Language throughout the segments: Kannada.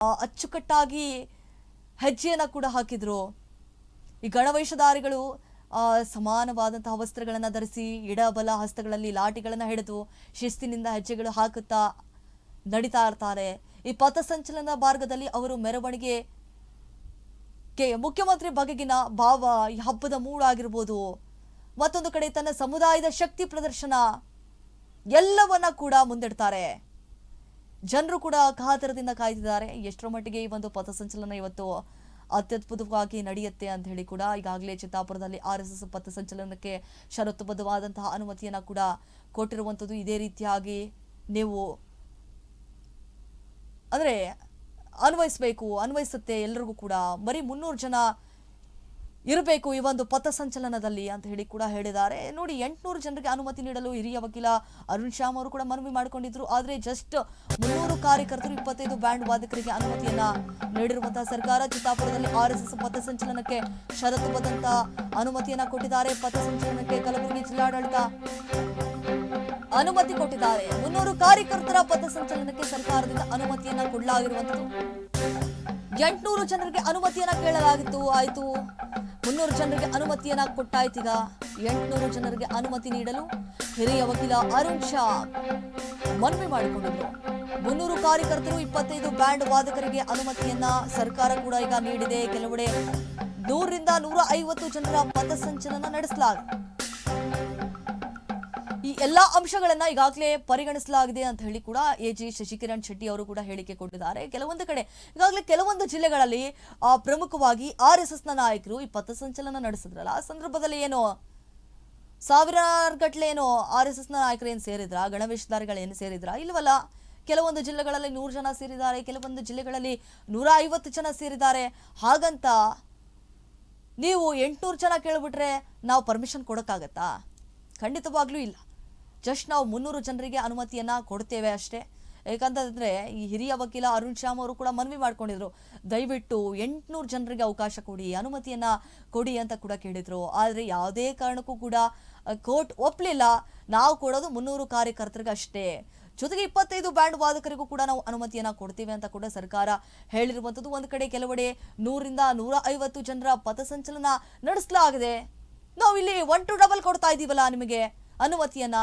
ಅಚ್ಚುಕಟ್ಟಾಗಿ ಹೆಜ್ಜೆಯನ್ನ ಕೂಡ ಹಾಕಿದ್ರು. ಈ ಗಣವೇಷಧಾರಿಗಳು ಸಮಾನವಾದಂತಹ ವಸ್ತ್ರಗಳನ್ನು ಧರಿಸಿ ಎಡಬಲ ಹಸ್ತಗಳಲ್ಲಿ ಲಾಠಿಗಳನ್ನು ಹಿಡಿದು ಶಿಸ್ತಿನಿಂದ ಹೆಜ್ಜೆಗಳು ಹಾಕುತ್ತಾ ನಡೀತಾ ಇರ್ತಾರೆ. ಈ ಪಥಸಂಚಲನ ಮಾರ್ಗದಲ್ಲಿ ಅವರು ಮೆರವಣಿಗೆ ಮುಖ್ಯಮಂತ್ರಿ ಬಗೆಗಿನ ಭಾವ, ಈ ಹಬ್ಬದ ಮೂಡಾಗಿರ್ಬೋದು, ಮತ್ತೊಂದು ಕಡೆ ತನ್ನ ಸಮುದಾಯದ ಶಕ್ತಿ ಪ್ರದರ್ಶನ ಎಲ್ಲವನ್ನ ಕೂಡ ಮುಂದಿಡ್ತಾರೆ. ಜನರು ಕೂಡ ಕಾತರದಿಂದ ಕಾಯ್ತಿದ್ದಾರೆ ಎಷ್ಟರ ಮಟ್ಟಿಗೆ ಈ ಒಂದು ಪಥಸಂಚಲನ ಇವತ್ತು ಅತ್ಯದ್ಭುತವಾಗಿ ನಡೆಯುತ್ತೆ ಅಂತ ಹೇಳಿ ಕೂಡ. ಈಗಾಗಲೇ ಚಿತ್ತಾಪುರದಲ್ಲಿ RSS ಪಥಸಂಚಲನಕ್ಕೆ ಷರತ್ತುಬದ್ಧವಾದಂತಹ ಅನುಮತಿಯನ್ನ ಕೂಡ ಕೊಟ್ಟಿರುವಂಥದ್ದು. ಇದೇ ರೀತಿಯಾಗಿ ನೀವು ಅಂದ್ರೆ ಅನ್ವಯಿಸುತ್ತೆ ಎಲ್ರಿಗೂ ಕೂಡ. ಬರೀ 300 ಜನ ಇರಬೇಕು ಈ ಒಂದು ಪಥಸಂಚಲನದಲ್ಲಿ ಅಂತ ಹೇಳಿ ಕೂಡ ಹೇಳಿದ್ದಾರೆ. ನೋಡಿ, 800 ಜನರಿಗೆ ಅನುಮತಿ ನೀಡಲು ಹಿರಿಯ ವಕೀಲ ಅರುಣ್ ಶ್ಯಾಮ್ ಅವರು ಕೂಡ ಮನವಿ ಮಾಡಿಕೊಂಡಿದ್ರು. ಆದರೆ ಜಸ್ಟ್ 300 ಕಾರ್ಯಕರ್ತರು 25 ಬ್ಯಾಂಡ್ ವಾದಕರಿಗೆ ಅನುಮತಿಯನ್ನ ನೀಡಿರುವಂತಹ ಸರ್ಕಾರ ಚಿತ್ತಾಪುರದಲ್ಲಿ RSS ಪಥಸಂಚಲನಕ್ಕೆ ಷರತ್ತುಬದ್ಧಂತ ಅನುಮತಿಯನ್ನ ಕೊಟ್ಟಿದ್ದಾರೆ. ಪಥಸಂಚಲನಕ್ಕೆ ಕಲಬುರಗಿ ಜಿಲ್ಲಾಡಳಿತ ಅನುಮತಿ ಕೊಟ್ಟಿದ್ದಾರೆ. 300 ಕಾರ್ಯಕರ್ತರ ಪಥಸಂಚಲನಕ್ಕೆ ಸರ್ಕಾರದಿಂದ ಅನುಮತಿಯನ್ನ ಕೊಡಲಾಗಿರುವಂತದ್ದು. 800 ಜನರಿಗೆ ಅನುಮತಿಯನ್ನ ಕೇಳಲಾಗಿತ್ತು, ಆಯ್ತು. 300 ಜನರಿಗೆ ಅನುಮತಿಯನ್ನ ಕೊಟ್ಟಾಯ್ತೀಗ 800 ಜನರಿಗೆ ಅನುಮತಿ ನೀಡಲು ಹಿರಿಯ ವಕೀಲ ಅರುಣ್ ಶಾ ಮನವಿ ಮಾಡಿಕೊಂಡಿದ್ರು. 300 ಕಾರ್ಯಕರ್ತರು 25 ಬ್ಯಾಂಡ್ ವಾದಕರಿಗೆ ಅನುಮತಿಯನ್ನ ಸರ್ಕಾರ ಕೂಡ ಈಗ ನೀಡಿದೆ. ಕೆಲವೆಡೆ 100 ರಿಂದ 150 ಜನರ ಪಥಸಂಚಲನ ನಡೆಸಲಾಗಿದೆ. ಈ ಎಲ್ಲಾ ಅಂಶಗಳನ್ನ ಈಗಾಗಲೇ ಪರಿಗಣಿಸಲಾಗಿದೆ ಅಂತ ಹೇಳಿ ಕೂಡ AG ಶಶಿಕಿರಣ್ ಶೆಟ್ಟಿ ಅವರು ಕೂಡ ಹೇಳಿಕೆ ಕೊಟ್ಟಿದ್ದಾರೆ. ಕೆಲವೊಂದು ಕಡೆ ಈಗಾಗಲೇ ಕೆಲವೊಂದು ಜಿಲ್ಲೆಗಳಲ್ಲಿ ಪ್ರಮುಖವಾಗಿ RSS ನ ನಾಯಕರು ಈ ಪಥಸಂಚಲನ ನಡೆಸಿದ್ರಲ್ಲ, ಆ ಸಂದರ್ಭದಲ್ಲಿ ಏನು ಸಾವಿರಾರು ಗಟ್ಟಲೆ ಏನು RSS ನ ನಾಯಕರು ಏನು ಸೇರಿದ್ರ, ಗಣವೇಷಧಾರಿಗಳು ಏನು ಸೇರಿದ್ರ? ಇಲ್ವಲ್ಲ. ಕೆಲವೊಂದು ಜಿಲ್ಲೆಗಳಲ್ಲಿ 100 ಜನ ಸೇರಿದ್ದಾರೆ, ಕೆಲವೊಂದು ಜಿಲ್ಲೆಗಳಲ್ಲಿ 150 ಜನ ಸೇರಿದ್ದಾರೆ. ಹಾಗಂತ ನೀವು 800 ಜನ ಕೇಳ್ಬಿಟ್ರೆ ನಾವು ಪರ್ಮಿಷನ್ ಕೊಡೋಕ್ಕಾಗತ್ತಾ? ಖಂಡಿತವಾಗ್ಲೂ ಇಲ್ಲ. ಜಸ್ಟ್ ನಾವು 300 ಜನರಿಗೆ ಅನುಮತಿಯನ್ನ ಕೊಡ್ತೇವೆ ಅಷ್ಟೇ. ಯಾಕಂತಂದ್ರೆ ಈ ಹಿರಿಯ ವಕೀಲ ಅರುಣ್ ಶ್ಯಾಮ್ ಅವರು ಕೂಡ ಮನವಿ ಮಾಡ್ಕೊಂಡಿದ್ರು, ದಯವಿಟ್ಟು 800 ಜನರಿಗೆ ಅವಕಾಶ ಕೊಡಿ, ಅನುಮತಿಯನ್ನ ಕೊಡಿ ಅಂತ ಕೂಡ ಕೇಳಿದ್ರು. ಆದರೆ ಯಾವುದೇ ಕಾರಣಕ್ಕೂ ಕೂಡ ಕೋರ್ಟ್ ಒಪ್ಪಲಿಲ್ಲ. ನಾವು ಕೊಡೋದು 300 ಕಾರ್ಯಕರ್ತರಿಗೆ ಅಷ್ಟೇ, ಜೊತೆಗೆ 25 ಬ್ಯಾಂಡ್ ವಾದಕರಿಗೂ ಕೂಡ ನಾವು ಅನುಮತಿಯನ್ನ ಕೊಡ್ತೀವಿ ಅಂತ ಕೂಡ ಸರ್ಕಾರ ಹೇಳಿರುವಂಥದ್ದು. ಒಂದು ಕಡೆ ಕೆಲವೆಡೆ 100 ರಿಂದ 150 ಜನರ ಪಥಸಂಚಲನ ನಡೆಸಲಾಗಿದೆ. ನಾವು ಇಲ್ಲಿ 1 to 2 ಕೊಡ್ತಾ ಇದೀವಲ್ಲ ನಿಮಗೆ ಅನುಮತಿಯನ್ನ,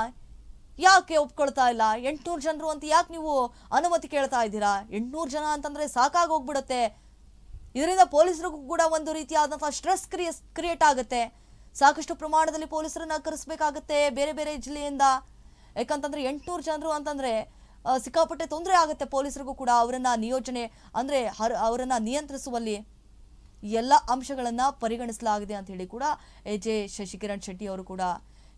ಯಾಕೆ ಒಪ್ಕೊಳ್ತಾ ಇಲ್ಲ? 800 ಜನರು ಅಂತ ಯಾಕೆ ನೀವು ಅನುಮತಿ ಕೇಳ್ತಾ ಇದ್ದೀರಾ? 800 ಜನ ಅಂತಂದ್ರೆ ಸಾಕಾಗಿ ಹೋಗ್ಬಿಡುತ್ತೆ. ಇದರಿಂದ ಪೊಲೀಸರಿಗೂ ಕೂಡ ಒಂದು ರೀತಿಯಾದಂತಹ ಸ್ಟ್ರೆಸ್ ಕ್ರಿಯೇಟ್ ಆಗುತ್ತೆ. ಸಾಕಷ್ಟು ಪ್ರಮಾಣದಲ್ಲಿ ಪೊಲೀಸರನ್ನ ಕರೆಸಬೇಕಾಗುತ್ತೆ ಬೇರೆ ಬೇರೆ ಜಿಲ್ಲೆಯಿಂದ. ಯಾಕಂತಂದ್ರೆ 800 ಜನರು ಅಂತಂದ್ರೆ ಸಿಕ್ಕಾಪಟ್ಟೆ ತೊಂದರೆ ಆಗುತ್ತೆ ಪೊಲೀಸರಿಗೂ ಕೂಡ. ಅವರನ್ನ ನಿಯೋಜನೆ ಅಂದ್ರೆ ಅವರನ್ನ ನಿಯಂತ್ರಿಸುವಲ್ಲಿ ಎಲ್ಲ ಅಂಶಗಳನ್ನ ಪರಿಗಣಿಸಲಾಗಿದೆ ಅಂತ ಹೇಳಿ ಕೂಡ AG ಶಶಿಕಿರಣ್ ಶೆಟ್ಟಿ ಅವರು ಕೂಡ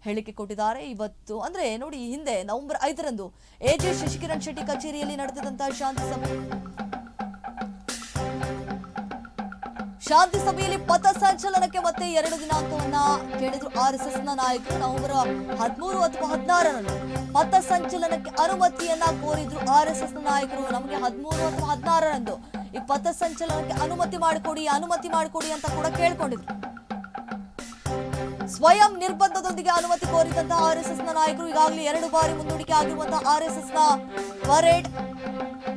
ಹೇಳಿಕೆ ಕೊಟ್ಟಿದ್ದಾರೆ. ಇವತ್ತು ಅಂದ್ರೆ ನೋಡಿ, ಹಿಂದೆ ನವೆಂಬರ್ 5ರಂದು AG ಶಶಿಕಿರಣ್ ಶೆಟ್ಟಿ ಕಚೇರಿಯಲ್ಲಿ ನಡೆದಿದ್ದಂತಹ ಶಾಂತಿ ಸಭೆಯಲ್ಲಿ ಪಥಸಂಚಲನಕ್ಕೆ ಮತ್ತೆ 2 ದಿನಾಂಕವನ್ನ ಕೇಳಿದ್ರು RSS ನ ನಾಯಕರು. ನವೆಂಬರ್ 13 ಅಥವಾ 16ರಂದು ಪಥಸಂಚಲನಕ್ಕೆ ಅನುಮತಿಯನ್ನ ಕೋರಿದ್ರು RSS ನ ನಾಯಕರು. ನಮಗೆ 13 ಅಥವಾ 16ರಂದು ಈ ಪಥಸಂಚಲನಕ್ಕೆ ಅನುಮತಿ ಮಾಡಿಕೊಡಿ ಅಂತ ಕೂಡ ಕೇಳ್ಕೊಂಡಿದ್ರು. ಸ್ವಯಂ ನಿರ್ಬಂಧದೊಂದಿಗೆ ಅನುಮತಿ ಕೋರಿದಂತಹ RSS ನ ನಾಯಕರು ಈಗಾಗಲೇ 2 ಬಾರಿ ಮುಂದೂಡಿಕೆ ಆಗಿರುವಂತಹ RSS ನ ಪರೇಡ್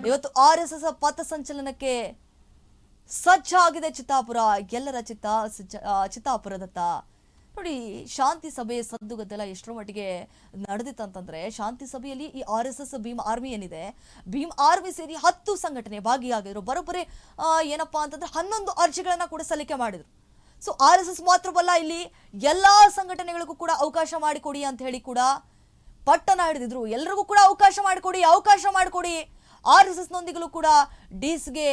ಇವತ್ತು RSS ಪಥಸಂಚಲನಕ್ಕೆ ಸಜ್ಜಾಗಿದೆ ಚಿತ್ತಾಪುರ. ಎಲ್ಲರ ಚಿತ್ತಾಪುರದತ್ತ ನೋಡಿ, ಶಾಂತಿ ಸಭೆ ಸದ್ದುಗದ್ದೆಲ್ಲ ಎಷ್ಟರ ಮಟ್ಟಿಗೆ ನಡೆದಿತ್ತಂತಂದ್ರೆ, ಶಾಂತಿ ಸಭೆಯಲ್ಲಿ ಈ RSS ಭೀಮ್ ಆರ್ಮಿ ಏನಿದೆ, ಭೀಮ್ ಆರ್ಮಿ ಸೇರಿ 10 ಸಂಘಟನೆ ಭಾಗಿಯಾಗಿದ್ರು. ಬರೋಬ್ಬರಿ ಏನಪ್ಪಾ ಅಂತಂದ್ರೆ 11 ಅರ್ಜಿಗಳನ್ನ ಕೂಡ ಸಲ್ಲಿಕೆ ಮಾಡಿದ್ರು. ಸೊ RSS ಮಾತ್ರವಲ್ಲ, ಇಲ್ಲಿ ಎಲ್ಲಾ ಸಂಘಟನೆಗಳಿಗೂ ಕೂಡ ಅವಕಾಶ ಮಾಡಿಕೊಡಿ ಅಂತ ಹೇಳಿ ಕೂಡ ಪಟ್ಟಣ ಹಿಡಿದಿದ್ರು. ಎಲ್ಲರಿಗೂ ಕೂಡ ಅವಕಾಶ ಮಾಡಿಕೊಡಿ. RSS ನೊಂದಿಗೂ ಕೂಡ ಡಿಸ್ಗೆ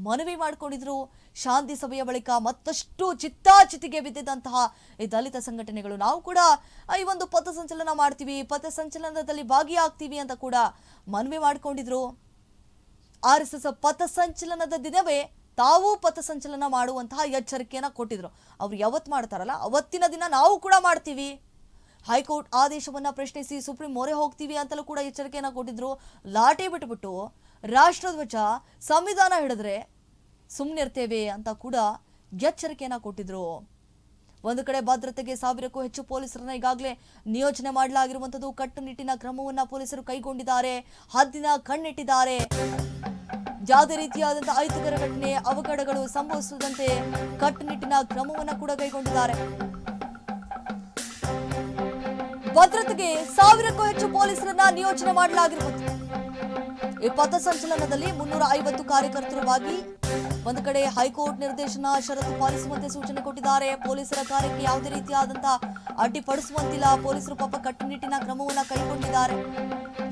ಮನವಿ ಮಾಡಿಕೊಂಡಿದ್ರು. ಶಾಂತಿ ಸಭೆಯ ಬಳಿಕ ಮತ್ತಷ್ಟು ಚಿತ್ತಾಚಿತಿಗೆ ಬಿದ್ದಿದ್ದಂತಹ ಈ ದಲಿತ ಸಂಘಟನೆಗಳು ನಾವು ಕೂಡ ಈ ಒಂದು ಪಥಸಂಚಲನ ಮಾಡ್ತೀವಿ, ಪಥಸಂಚಲನದಲ್ಲಿ ಭಾಗಿಯಾಗ್ತೀವಿ ಅಂತ ಕೂಡ ಮನವಿ ಮಾಡಿಕೊಂಡಿದ್ರು. RSS ಪಥಸಂಚಲನದ ದಿನವೇ ತಾವು ಪಥಸಂಚಲನ ಮಾಡುವಂತಹ ಎಚ್ಚರಿಕೆಯನ್ನ ಕೊಟ್ಟಿದ್ರು. ಅವ್ರು ಯಾವತ್ತು ಮಾಡ್ತಾರಲ್ಲ ಅವತ್ತಿನ ದಿನ ನಾವು ಕೂಡ ಮಾಡ್ತೀವಿ, ಹೈಕೋರ್ಟ್ ಆದೇಶವನ್ನ ಪ್ರಶ್ನಿಸಿ ಸುಪ್ರೀಂ ಮೊರೆ ಹೋಗ್ತೀವಿ ಅಂತಲೂ ಕೂಡ ಎಚ್ಚರಿಕೆಯನ್ನ ಕೊಟ್ಟಿದ್ರು. ಲಾಠಿ ಬಿಟ್ಬಿಟ್ಟು ರಾಷ್ಟ್ರಧ್ವಜ ಸಂವಿಧಾನ ಹಿಡಿದ್ರೆ ಸುಮ್ಮನಿರ್ತೇವೆ ಅಂತ ಕೂಡ ಎಚ್ಚರಿಕೆಯನ್ನ ಕೊಟ್ಟಿದ್ರು. ಒಂದು ಕಡೆ ಭದ್ರತೆಗೆ 1000ಕ್ಕೂ ಹೆಚ್ಚು ಪೊಲೀಸರನ್ನ ಈಗಾಗಲೇ ನಿಯೋಜನೆ ಮಾಡಲಾಗಿರುವಂತದ್ದು. ಕಟ್ಟುನಿಟ್ಟಿನ ಕ್ರಮವನ್ನ ಪೊಲೀಸರು ಕೈಗೊಂಡಿದ್ದಾರೆ, ಹದ್ದಿನ ಕಣ್ಣಿಟ್ಟಿದ್ದಾರೆ. ಯಾವುದೇ ರೀತಿಯಾದಂತಹ ಅಹಿತಕರ ಘಟನೆ ಅವಘಡಗಳು ಸಂಭವಿಸದಂತೆ ಕಟ್ಟುನಿಟ್ಟಿನ ಕ್ರಮವನ್ನು ಕೂಡ ಕೈಗೊಂಡಿದ್ದಾರೆ. ಭದ್ರತೆಗೆ 1000ಕ್ಕೂ ಹೆಚ್ಚು ಪೊಲೀಸರನ್ನ ನಿಯೋಜನೆ ಮಾಡಲಾಗಿರುವುದು. ಈ ಪಥಸಂಚಲನದಲ್ಲಿ 350 ಕಾರ್ಯಕರ್ತರು ಭಾಗಿ. ಒಂದು ಕಡೆ ಹೈಕೋರ್ಟ್ ನಿರ್ದೇಶನ ಷರತ್ತು ಪಾಲಿಸುವಂತೆ ಸೂಚನೆ ಕೊಟ್ಟಿದ್ದಾರೆ. ಪೊಲೀಸರ ಕಾರ್ಯಕ್ಕೆ ಯಾವುದೇ ರೀತಿಯಾದಂತಹ ಅಡ್ಡಿಪಡಿಸುವಂತಿಲ್ಲ. ಪೊಲೀಸರು ಪಾಪ ಕಟ್ಟುನಿಟ್ಟಿನ ಕ್ರಮವನ್ನ ಕೈಗೊಂಡಿದ್ದಾರೆ.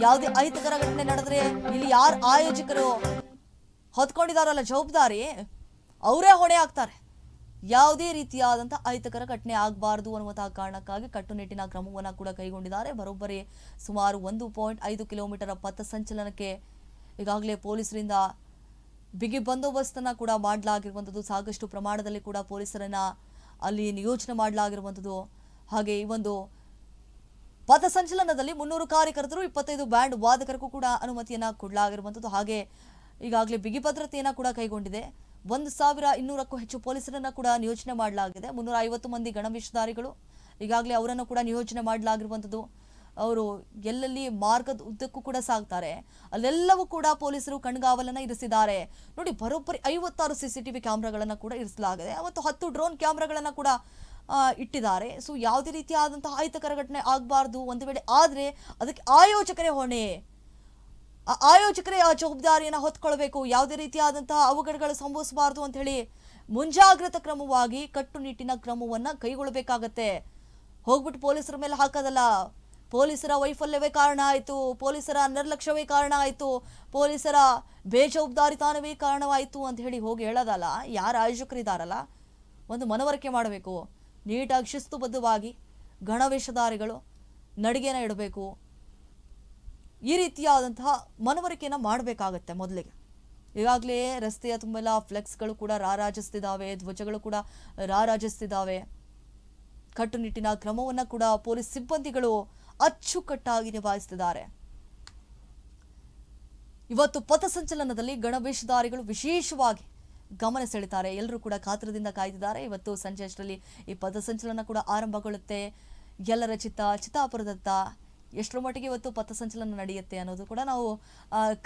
ಯಾವುದೇ ಅಹಿತಕರ ಘಟನೆ ನಡೆದ್ರೆ ಇಲ್ಲಿ ಯಾರು ಆಯೋಜಕರು ಹೊತ್ಕೊಂಡಿದಾರಲ್ಲ ಜವಾಬ್ದಾರಿ, ಅವರೇ ಹೊಣೆ ಆಗ್ತಾರೆ. ಯಾವುದೇ ರೀತಿಯಾದಂತಹ ಅಹಿತಕರ ಘಟನೆ ಆಗಬಾರದು ಅನ್ನುವಂತಹ ಕಾರಣಕ್ಕಾಗಿ ಕಟ್ಟುನಿಟ್ಟಿನ ಕ್ರಮವನ್ನ ಕೂಡ ಕೈಗೊಂಡಿದ್ದಾರೆ. ಬರೋಬ್ಬರಿ ಸುಮಾರು 1.5 ಕಿಲೋಮೀಟರ್ ಪಥಸಂಚಲನಕ್ಕೆ ಈಗಾಗಲೇ ಪೊಲೀಸರಿಂದ ಬಿಗಿ ಬಂದೋಬಸ್ತನ್ನ ಕೂಡ ಮಾಡಲಾಗಿರುವಂಥದ್ದು. ಸಾಕಷ್ಟು ಪ್ರಮಾಣದಲ್ಲಿ ಕೂಡ ಪೊಲೀಸರನ್ನ ಅಲ್ಲಿ ನಿಯೋಜನೆ ಮಾಡಲಾಗಿರುವಂಥದ್ದು. ಹಾಗೆ ಈ ಒಂದು ಪಥಸಂಚಲನದಲ್ಲಿ 300 ಕಾರ್ಯಕರ್ತರು 25 ಬ್ಯಾಂಡ್ ವಾದಕರಿಗೂ ಕೂಡ ಅನುಮತಿಯನ್ನ ಕೊಡಲಾಗಿರುವಂಥದ್ದು. ಹಾಗೆ ಈಗಾಗಲೇ ಬಿಗಿ ಭದ್ರತೆಯನ್ನ ಕೂಡ ಕೈಗೊಂಡಿದೆ. 1200ಕ್ಕೂ ಹೆಚ್ಚು ಪೊಲೀಸರನ್ನ ಕೂಡ ನಿಯೋಜನೆ ಮಾಡಲಾಗಿದೆ. 350 ಮಂದಿ ಗಣವೇಷಧಾರಿಗಳು ಈಗಾಗಲೇ ಅವರನ್ನು ಕೂಡ ನಿಯೋಜನೆ ಮಾಡಲಾಗಿರುವಂಥದ್ದು. ಅವರು ಎಲ್ಲೆಲ್ಲಿ ಮಾರ್ಗದ ಉದ್ದಕ್ಕೂ ಕೂಡ ಸಾಗ್ತಾರೆ ಅಲ್ಲೆಲ್ಲವೂ ಕೂಡ ಪೊಲೀಸರು ಕಣ್ಗಾವಲನ್ನ ಇರಿಸಿದ್ದಾರೆ. ನೋಡಿ, ಬರೋಬ್ಬರಿ 56 CCTV ಕ್ಯಾಮ್ರಾಗಳನ್ನ ಕೂಡ ಇರಿಸಲಾಗಿದೆ ಮತ್ತು 10 ಡ್ರೋನ್ ಕ್ಯಾಮ್ರಾಗಳನ್ನ ಕೂಡ ಇಟ್ಟಿದ್ದಾರೆ. ಸೊ ಯಾವುದೇ ರೀತಿಯಾದಂತಹ ಅಹಿತಕರ ಘಟನೆ ಆಗಬಾರ್ದು. ಒಂದು ವೇಳೆ ಆದ್ರೆ ಅದಕ್ಕೆ ಆಯೋಜಕರೇ ಹೊಣೆ, ಆಯೋಜಕರೇ ಆ ಜವಾಬ್ದಾರಿಯನ್ನು ಹೊತ್ಕೊಳ್ಬೇಕು. ಯಾವುದೇ ರೀತಿಯಾದಂತಹ ಅವಘಡಗಳು ಸಂಭವಿಸಬಾರದು ಅಂತ ಹೇಳಿ ಮುಂಜಾಗ್ರತಾ ಕ್ರಮವಾಗಿ ಕಟ್ಟುನಿಟ್ಟಿನ ಕ್ರಮವನ್ನ ಕೈಗೊಳ್ಳಬೇಕಾಗತ್ತೆ. ಹೋಗ್ಬಿಟ್ಟು ಪೊಲೀಸರ ಮೇಲೆ ಹಾಕೋದಲ್ಲ. ಪೊಲೀಸರ ವೈಫಲ್ಯವೇ ಕಾರಣ ಆಯಿತು, ಪೊಲೀಸರ ನಿರ್ಲಕ್ಷ್ಯವೇ ಕಾರಣ ಆಯಿತು, ಪೊಲೀಸರ ಬೇಜವಾಬ್ದಾರಿತನವೇ ಕಾರಣವಾಯಿತು ಅಂತ ಹೇಳಿ ಹೋಗಿ ಹೇಳೋದಲ್ಲ. ಯಾರು ಆಯೋಜಕರಿದ್ದಾರಲ್ಲ, ಒಂದು ಮನವರಿಕೆ ಮಾಡಬೇಕು. ನೀಟಾಗಿ ಶಿಸ್ತುಬದ್ಧವಾಗಿ ಗಣವೇಷಧಾರಿಗಳು ನಡಿಗೆನ ಇಡಬೇಕು. ಈ ರೀತಿಯಾದಂತಹ ಮನವರಿಕೆಯನ್ನು ಮಾಡಬೇಕಾಗತ್ತೆ ಮೊದಲಿಗೆ. ಈಗಾಗಲೇ ರಸ್ತೆಯ ತುಂಬೆಲ್ಲ ಫ್ಲೆಕ್ಸ್ಗಳು ಕೂಡ ರಾರಾಜಿಸ್ತಿದ್ದಾವೆ, ಧ್ವಜಗಳು ಕೂಡ ರಾರಾಜಿಸ್ತಿದ್ದಾವೆ. ಕಟ್ಟುನಿಟ್ಟಿನ ಕ್ರಮವನ್ನು ಕೂಡ ಪೊಲೀಸ್ ಸಿಬ್ಬಂದಿಗಳು ಅಚ್ಚುಕಟ್ಟಾಗಿ ನಿಭಾಯಿಸುತ್ತಿದ್ದಾರೆ. ಇವತ್ತು ಪಥಸಂಚಲನದಲ್ಲಿ ಗಣವೇಷಧಾರಿಗಳು ವಿಶೇಷವಾಗಿ ಗಮನ ಸೆಳೆತಾರೆ. ಎಲ್ಲರೂ ಕೂಡ ಕಾತರದಿಂದ ಕಾಯ್ದಿದ್ದಾರೆ. ಇವತ್ತು ಸಂಜೆ ಅಷ್ಟರಲ್ಲಿ ಈ ಪಥಸಂಚಲನ ಕೂಡ ಆರಂಭಗೊಳ್ಳುತ್ತೆ. ಎಲ್ಲರ ಚಿತ್ತಾಪುರದತ್ತ ಎಷ್ಟರ ಮಟ್ಟಿಗೆ ಇವತ್ತು ಪಥಸಂಚಲನ ನಡೆಯುತ್ತೆ ಅನ್ನೋದು ಕೂಡ ನಾವು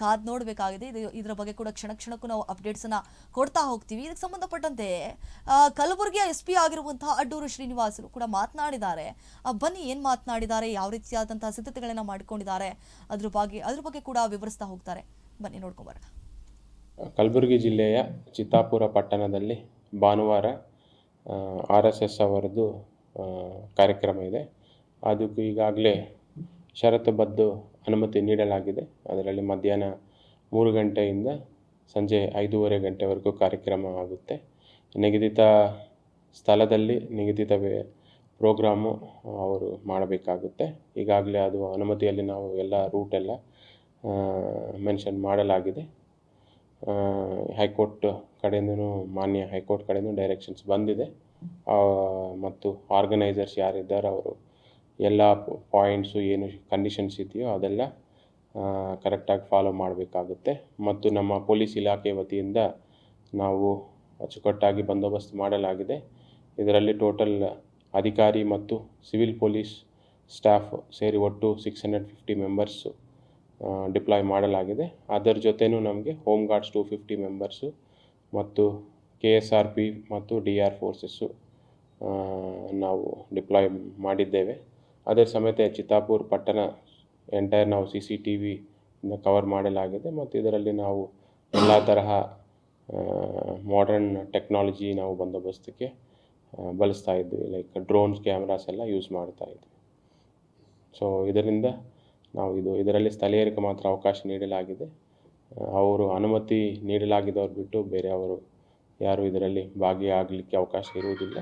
ಕಾದ್ ನೋಡಬೇಕಾಗಿದೆ. ಇದರ ಬಗ್ಗೆ ಕೂಡ ಕ್ಷಣಕ್ಕೂ ನಾವು ಅಪ್ಡೇಟ್ಸನ್ನು ಕೊಡ್ತಾ ಹೋಗ್ತೀವಿ. ಇದಕ್ಕೆ ಸಂಬಂಧಪಟ್ಟಂತೆ ಕಲಬುರಗಿಯ SP ಆಗಿರುವಂತಹ ಅಡ್ಡೂರು ಶ್ರೀನಿವಾಸರು ಕೂಡ ಮಾತನಾಡಿದ್ದಾರೆ. ಬನ್ನಿ ಏನು ಮಾತನಾಡಿದ್ದಾರೆ, ಯಾವ ರೀತಿಯಾದಂತಹ ಸಿದ್ಧತೆಗಳನ್ನು ಮಾಡಿಕೊಂಡಿದ್ದಾರೆ ಅದ್ರ ಬಗ್ಗೆ ಕೂಡ ವಿವರಿಸ್ತಾ ಹೋಗ್ತಾರೆ. ಬನ್ನಿ ನೋಡ್ಕೊಂಬರೋಣ. ಕಲಬುರಗಿ ಜಿಲ್ಲೆಯ ಚಿತ್ತಾಪುರ ಪಟ್ಟಣದಲ್ಲಿ ಭಾನುವಾರ RSS ಅವರದ್ದು ಕಾರ್ಯಕ್ರಮ ಇದೆ. ಅದಕ್ಕೂ ಈಗಾಗಲೇ ಷರತ್ತುಬದ್ಧ ಅನುಮತಿ ನೀಡಲಾಗಿದೆ. ಅದರಲ್ಲಿ ಮಧ್ಯಾಹ್ನ 3 ಗಂಟೆಯಿಂದ ಸಂಜೆ 5:30 ಗಂಟೆವರೆಗೂ ಕಾರ್ಯಕ್ರಮ ಆಗುತ್ತೆ. ನಿಗದಿತ ಸ್ಥಳದಲ್ಲಿ ನಿಗದಿತ ಪ್ರೋಗ್ರಾಮು ಅವರು ಮಾಡಬೇಕಾಗುತ್ತೆ. ಈಗಾಗಲೇ ಅದು ಅನುಮತಿಯಲ್ಲಿ ನಾವು ಎಲ್ಲ ರೂಟ್ ಎಲ್ಲ ಮೆನ್ಷನ್ ಮಾಡಲಾಗಿದೆ. ಹೈಕೋರ್ಟ್ ಕಡೆಯಿಂದನೂ ಮಾನ್ಯ ಹೈಕೋರ್ಟ್ ಕಡೆಯಿಂದ ಡೈರೆಕ್ಷನ್ಸ್ ಬಂದಿದೆ. ಮತ್ತು ಆರ್ಗನೈಸರ್ಸ್ ಯಾರಿದ್ದಾರೆ ಅವರು ಎಲ್ಲ ಪಾಯಿಂಟ್ಸು ಏನು ಕಂಡೀಷನ್ಸ್ ಇದೆಯೋ ಅದೆಲ್ಲ ಕರೆಕ್ಟಾಗಿ ಫಾಲೋ ಮಾಡಬೇಕಾಗುತ್ತೆ. ಮತ್ತು ನಮ್ಮ ಪೊಲೀಸ್ ಇಲಾಖೆ ವತಿಯಿಂದ ನಾವು ಅಚ್ಚುಕಟ್ಟಾಗಿ ಬಂದೋಬಸ್ತ್ ಮಾಡಲಾಗಿದೆ. ಇದರಲ್ಲಿ ಟೋಟಲ್ ಅಧಿಕಾರಿ ಮತ್ತು ಸಿವಿಲ್ ಪೊಲೀಸ್ ಸ್ಟಾಫ್ ಸೇರಿ ಒಟ್ಟು 650 ಮೆಂಬರ್ಸು ಡಿಪ್ಲಾಯ್ ಮಾಡಲಾಗಿದೆ. ಅದರ ಜೊತೆನೂ ನಮಗೆ ಹೋಮ್ ಗಾರ್ಡ್ಸ್ 250 ಮೆಂಬರ್ಸು ಮತ್ತು KSRP ಮತ್ತು DR ಫೋರ್ಸಸ್ಸು ನಾವು ಡಿಪ್ಲಾಯ್ ಮಾಡಿದ್ದೇವೆ. ಅದರ ಸಮೇತ ಚಿತ್ತಾಪುರ ಪಟ್ಟಣ ಎಂಟೈರ್ ನಾವು CCTV ಕವರ್ ಮಾಡಲಾಗಿದೆ. ಮತ್ತು ಇದರಲ್ಲಿ ನಾವು ಎಲ್ಲ ತರಹ ಮಾಡರ್ನ್ ಟೆಕ್ನಾಲಜಿ ನಾವು ಬಂದೋಬಸ್ತಕ್ಕೆ ಬಳಸ್ತಾ ಇದ್ವಿ. ಲೈಕ್ ಡ್ರೋನ್ಸ್ ಕ್ಯಾಮ್ರಾಸ್ ಎಲ್ಲ ಯೂಸ್ ಮಾಡ್ತಾ ಇದ್ವಿ. ಸೊ ಇದರಿಂದ ನಾವು ಇದರಲ್ಲಿ ಸ್ಥಳೀಯರಿಗೆ ಮಾತ್ರ ಅವಕಾಶ ನೀಡಲಾಗಿದೆ. ಅವರು ಅನುಮತಿ ನೀಡಲಾಗಿದ್ದವ್ರು ಬಿಟ್ಟು ಬೇರೆ ಅವರು ಯಾರು ಇದರಲ್ಲಿ ಭಾಗಿಯಾಗಲಿಕ್ಕೆ ಅವಕಾಶ ಇರುವುದಿಲ್ಲ.